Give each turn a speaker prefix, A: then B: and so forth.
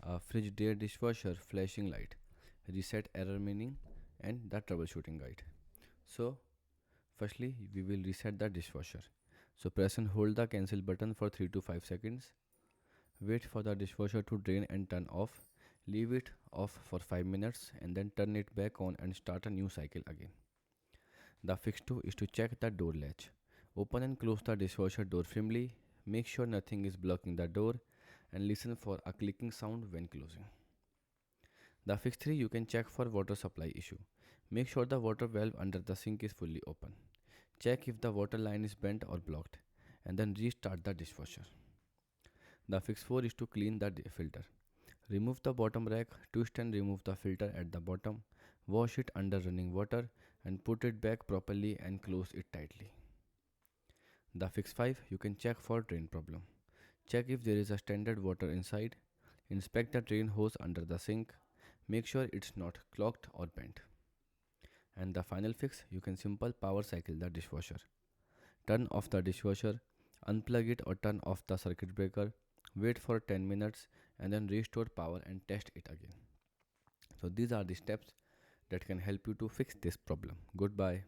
A: Frigidaire Dishwasher flashing light, reset error meaning, and the troubleshooting guide. So, firstly, we will reset the dishwasher. So, press and hold the cancel button for 3 to 5 seconds. Wait for the dishwasher to drain and turn off. Leave it off for 5 minutes and then turn it back on and start a new cycle again. The fix 2 is to check the door latch. Open and close the dishwasher door firmly. Make sure nothing is blocking the door and listen for a clicking sound when closing. The fix 3, you can check for water supply issue. Make sure the water valve under the sink is fully open. Check if the water line is bent or blocked and then restart the dishwasher. The fix 4 is to clean the filter. Remove the bottom rack, twist and remove the filter at the bottom, wash it under running water and put it back properly and close it tightly. The fix 5, you can check for drain problem. Check if there is a standard water inside. Inspect the drain hose under the sink. Make sure it's not clogged or bent. And the final fix, you can simple power cycle the dishwasher. Turn off the dishwasher, unplug it or turn off the circuit breaker, wait for 10 minutes and then restore power and test it again. So these are the steps that can help you to fix this problem. Goodbye.